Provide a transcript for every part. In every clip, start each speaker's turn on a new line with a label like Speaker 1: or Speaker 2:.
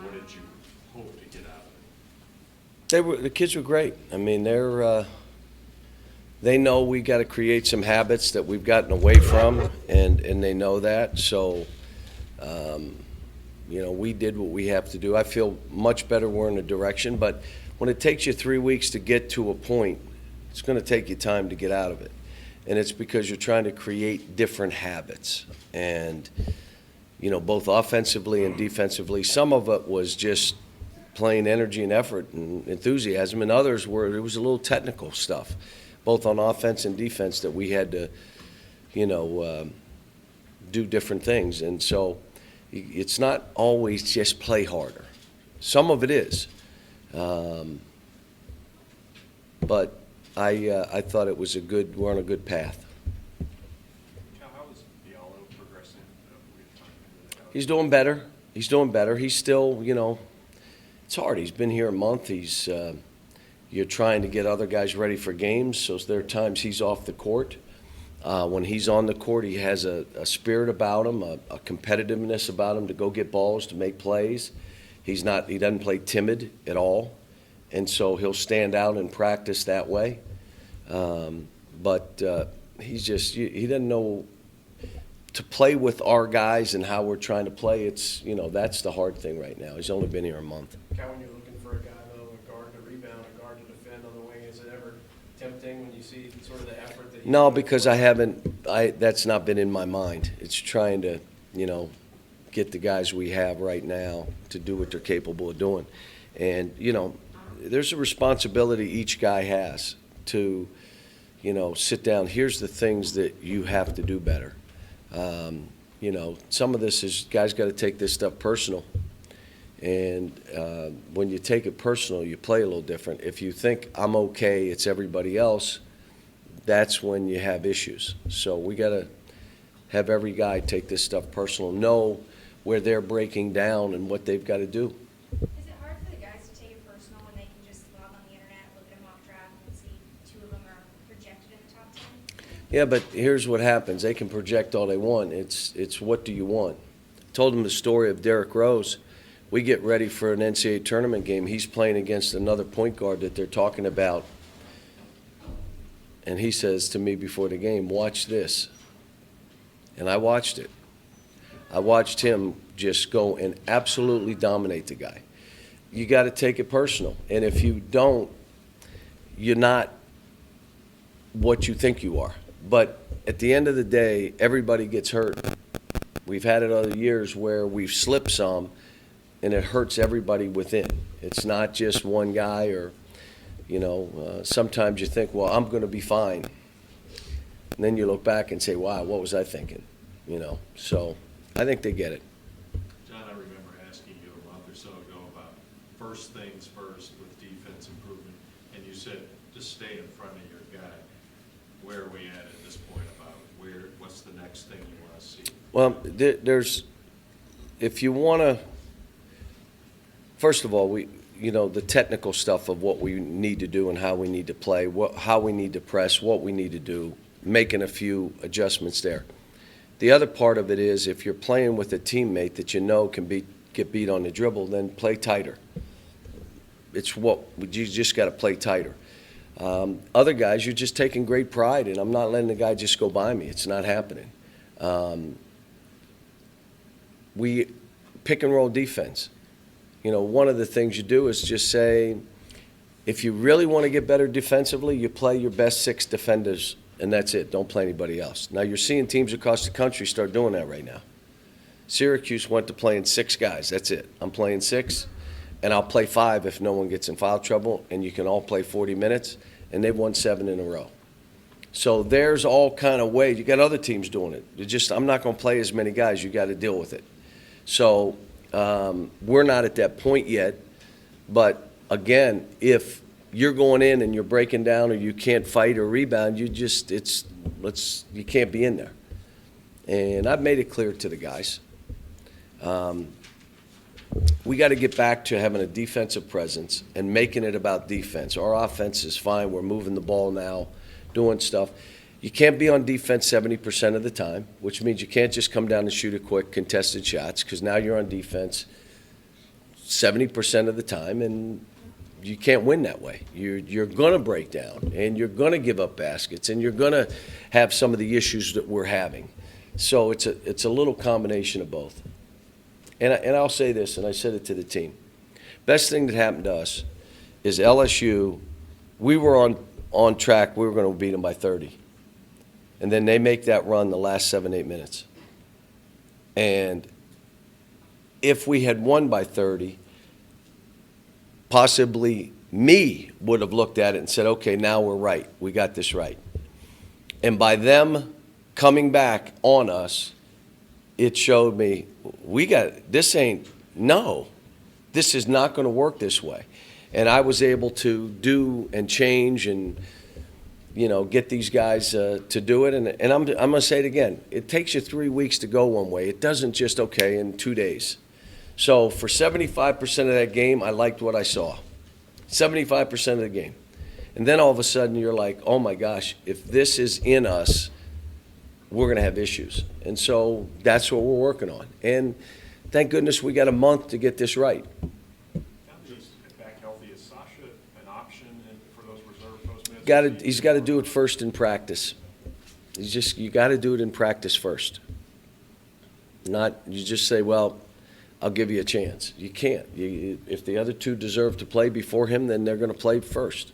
Speaker 1: what did you hope to get out of it?
Speaker 2: The kids were great. I mean, they know we got to create some habits that we've gotten away from, and they know that. So, we did what we have to do. I feel much better we're in a direction, but when it takes you 3 weeks to get to a point, it's going to take you time to get out of it. And it's because you're trying to create different habits. And, both offensively and defensively, some of it was just plain energy and effort and enthusiasm, and others it was a little technical stuff, both on offense and defense, that we had to, do different things. And so it's not always just play harder. Some of it is. But I thought it was we're on a good path.
Speaker 1: Cal, how is Diallo progressing?
Speaker 2: He's doing better. He's still, it's hard. He's been here a month. You're trying to get other guys ready for games, so there are times he's off the court. When he's on the court, he has a spirit about him, a competitiveness about him to go get balls, to make plays. He doesn't play timid at all, and so he'll stand out in practice that way. But he doesn't know to play with our guys and how we're trying to play. That's the hard thing right now. He's only been here a month.
Speaker 3: Cal, when you're looking for a guy, though, a guard to rebound, a guard to defend on the wing, is it ever tempting when you see sort of the effort that
Speaker 2: No, because that's not been in my mind. It's trying to, get the guys we have right now to do what they're capable of doing. And, there's a responsibility each guy has to, sit down. Here's the things that you have to do better. Some of this is guys got to take this stuff personal. And when you take it personal, you play a little different. If you think I'm okay, it's everybody else, that's when you have issues. So we got to have every guy take this stuff personal, know where they're breaking down and what they've got to do.
Speaker 4: Is it hard for the guys to take it personal when they can just log on the internet, look at a mock draft, and see 2 of them are projected in the top 10?
Speaker 2: Yeah, but here's what happens. They can project all they want. It's what do you want? I told them the story of Derrick Rose. We get ready for an NCAA tournament game. He's playing against another point guard that they're talking about. And he says to me before the game, watch this. And I watched it. I watched him just go and absolutely dominate the guy. You got to take it personal. And if you don't, you're not what you think you are. But at the end of the day, everybody gets hurt. We've had it other years where we've slipped some, and it hurts everybody within. It's not just one guy or, sometimes you think, well, I'm going to be fine. And then you look back and say, wow, what was I thinking? So I think they get it.
Speaker 1: John, I remember asking you a month or so ago about first things first with defense improvement, and you said just stay in front of your guy. Where are we at this point about what's the next thing you want to see?
Speaker 2: Well, if you want to, first of all, the technical stuff of what we need to do and how we need to play, how we need to press, what we need to do, making a few adjustments there. The other part of it is if you're playing with a teammate that can get beat on the dribble, then play tighter. You just got to play tighter. Other guys, you're just taking great pride, and I'm not letting the guy just go by me. It's not happening. We pick and roll defense. One of the things you do is just say, if you really want to get better defensively, you play your best 6 defenders, and that's it. Don't play anybody else. Now, you're seeing teams across the country start doing that right now. Syracuse went to playing 6 guys. That's it. I'm playing 6, and I'll play 5 if no one gets in foul trouble, and you can all play 40 minutes, and they've won 7 in a row. So there's all kind of ways. You got other teams doing it. I'm not going to play as many guys. You got to deal with it. So we're not at that point yet, but again, if you're going in and you're breaking down or you can't fight or rebound, you can't be in there. And I've made it clear to the guys. We got to get back to having a defensive presence and making it about defense. Our offense is fine. We're moving the ball now, doing stuff. You can't be on defense 70% of the time, which means you can't just come down and shoot a quick contested shots, because now you're on defense 70% of the time, and you can't win that way. You're going to break down, and you're going to give up baskets, and you're going to have some of the issues that we're having. So it's a little combination of both. And I'll say this, and I said it to the team. Best thing that happened to us is LSU, we were on track. We were going to beat them by 30. And then they make that run the last 7-8 minutes. And if we had won by 30, possibly me would have looked at it and said, okay, now we're right. We got this right. And by them coming back on us, it showed me, this is not going to work this way. And I was able to do and change and, get these guys to do it. And I'm going to say it again. It takes you 3 weeks to go one way. It doesn't just, okay, in 2 days. So for 75% of that game, I liked what I saw. 75% of the game. And then all of a sudden you're like, oh my gosh, if this is in us, we're going to have issues. And so that's what we're working on. And thank goodness we got a month to get this right.
Speaker 5: Back healthy, is Sasha an option for those reserve post minutes?
Speaker 2: He's got to do it first in practice. You got to do it in practice first. You just say, well, I'll give you a chance. You can't. If the other two deserve to play before him, then they're going to play first.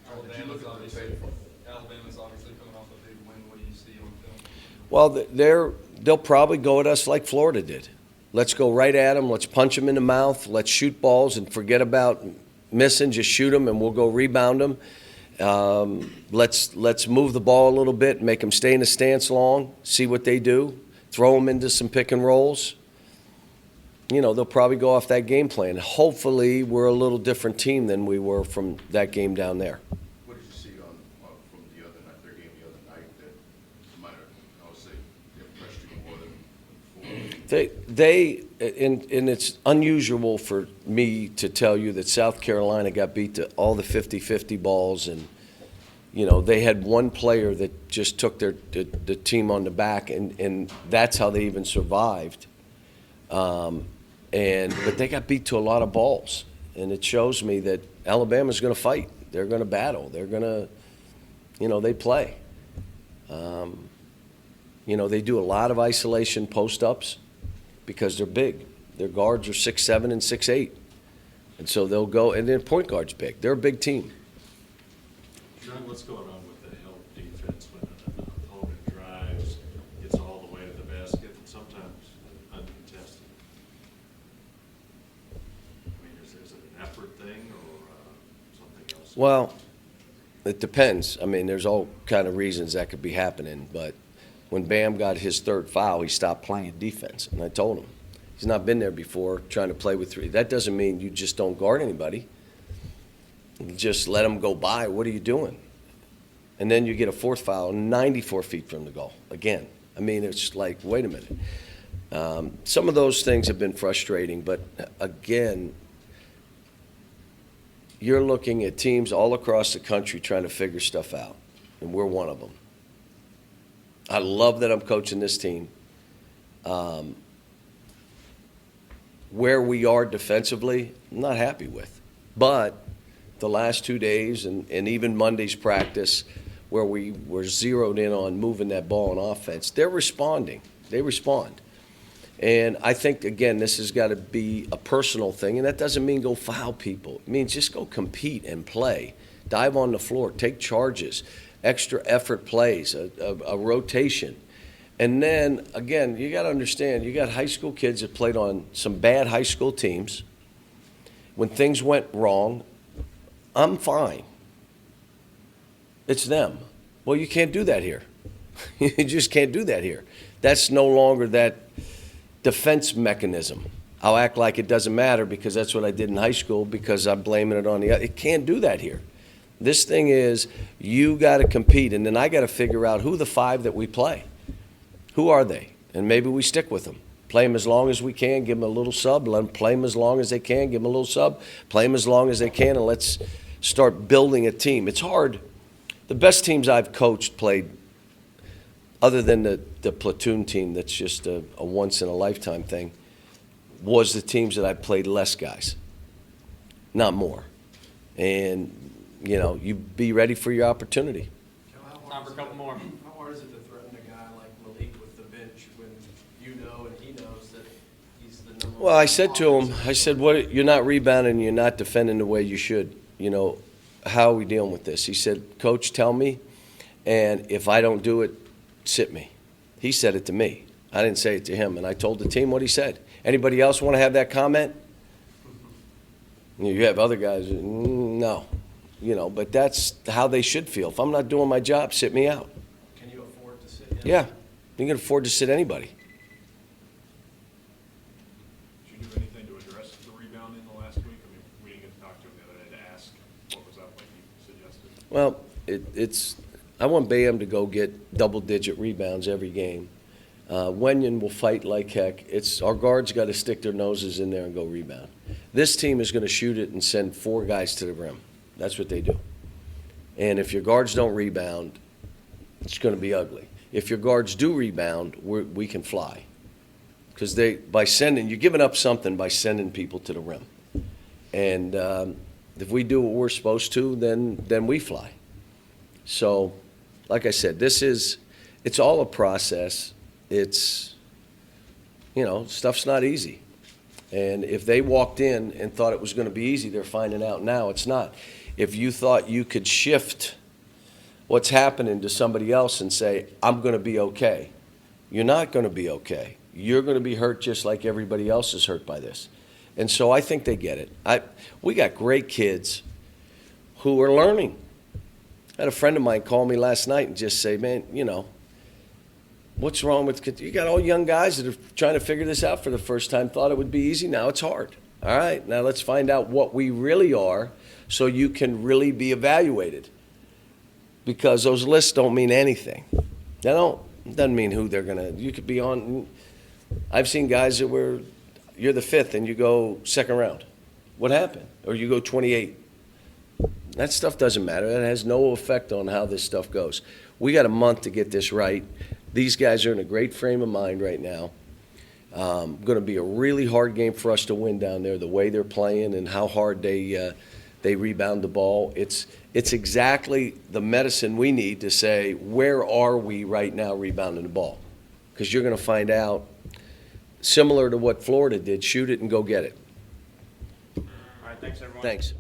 Speaker 6: Alabama's obviously coming off a big win. What do you see on film?
Speaker 2: Well, they'll probably go at us like Florida did. Let's go right at them. Let's punch them in the mouth. Let's shoot balls and forget about missing. Just shoot them, and we'll go rebound them. Let's move the ball a little bit, make them stay in the stance long, see what they do, throw them into some pick and rolls. They'll probably go off that game plan. Hopefully, we're a little different team than we were from that game down there.
Speaker 7: What did you see from the other night, their game the other night, that might have, I would say, impressed you more than before?
Speaker 2: And it's unusual for me to tell you that South Carolina got beat to all the 50-50 balls, and they had one player that just took the team on the back, and that's how they even survived. But they got beat to a lot of balls, and it shows me that Alabama's going to fight. They're going to battle. They're going to, they play. They do a lot of isolation post-ups because they're big. Their guards are 6'7" and 6'8", and so they'll go. And their point guard's big. They're a big team.
Speaker 1: John, what's going on with the help defense when an opponent drives, gets all the way to the basket, and sometimes uncontested? I mean, is it an effort thing or something else?
Speaker 2: Well, it depends. I mean, there's all kind of reasons that could be happening. But when Bam got his third foul, he stopped playing defense. And I told him, he's not been there before trying to play with three. That doesn't mean you just don't guard anybody. You just let them go by. What are you doing? And then you get a fourth foul 94 feet from the goal again. I mean, it's like, wait a minute. Some of those things have been frustrating. But, again, you're looking at teams all across the country trying to figure stuff out, and we're one of them. I love that I'm coaching this team. Where we are defensively, I'm not happy with. But the last 2 days and even Monday's practice where we were zeroed in on moving that ball on offense, they're responding. They respond. And I think, again, this has got to be a personal thing, and that doesn't mean go foul people. It means just go compete and play. Dive on the floor, take charges, extra effort plays, a rotation. And then, again, you got to understand, you got high school kids that played on some bad high school teams. When things went wrong, I'm fine. It's them. Well, you can't do that here. You just can't do that here. That's no longer that defense mechanism. I'll act like it doesn't matter because that's what I did in high school because I'm blaming it on the other. It can't do that here. This thing is you got to compete, and then I got to figure out who the five that we play. Who are they? And maybe we stick with them. Play them as long as we can, give them a little sub, let them play them as long as they can, give them a little sub, play them as long as they can, and let's start building a team. It's hard. The best teams I've coached played, other than the platoon team that's just a once-in-a-lifetime thing, was the teams that I played less guys, not more. And, you know, you be ready for your opportunity.
Speaker 6: Time for a couple more.
Speaker 3: How hard is it to threaten a guy like Malik with the bench when you know and he knows that he's the number one?
Speaker 2: Well, I said to him,
Speaker 3: offensive
Speaker 2: I said, "What? You're not rebounding. You're not defending the way you should. You know, how are we dealing with this?" He said, "Coach, tell me, and if I don't do it, sit me." He said it to me. I didn't say it to him, and I told the team what he said. Anybody else want to have that comment? You have other guys, no, you know, but that's how they should feel. If I'm not doing my job, sit me out.
Speaker 3: Can you afford to sit him?
Speaker 2: Yeah, you can afford to sit anybody.
Speaker 5: Did you do anything to address the rebounding the last week? I mean, we didn't get to talk to him the other day to ask what was up like you suggested.
Speaker 2: Well, it's I want Bayham to go get double-digit rebounds every game. Wenyon will fight like heck. It's our guards got to stick their noses in there and go rebound. This team is going to shoot it and send 4 guys to the rim. That's what they do. And if your guards don't rebound, it's going to be ugly. If your guards do rebound, we can fly. Because you're giving up something by sending people to the rim. And if we do what we're supposed to, then we fly. So, like I said, it's all a process. It's, you know, stuff's not easy. And if they walked in and thought it was going to be easy, they're finding out now it's not. If you thought you could shift what's happening to somebody else and say, I'm going to be okay, you're not going to be okay. You're going to be hurt just like everybody else is hurt by this. And so I think they get it. We got great kids who are learning. I had a friend of mine call me last night and just say, man, you know, what's wrong with you got all young guys that are trying to figure this out for the first time, thought it would be easy, now it's hard. All right, now let's find out what we really are so you can really be evaluated. Because those lists don't mean anything. They don't. It doesn't mean who they're going to, you could be on, I've seen guys that you're the 5th and you go 2nd round. What happened? Or you go 28. That stuff doesn't matter. That has no effect on how this stuff goes. We got a month to get this right. These guys are in a great frame of mind right now. Going to be a really hard game for us to win down there, the way they're playing and how hard they rebound the ball. It's exactly the medicine we need to say, where are we right now rebounding the ball? Because you're going to find out, similar to what Florida did, shoot it and go get it.
Speaker 6: All right, thanks, everyone.
Speaker 2: Thanks.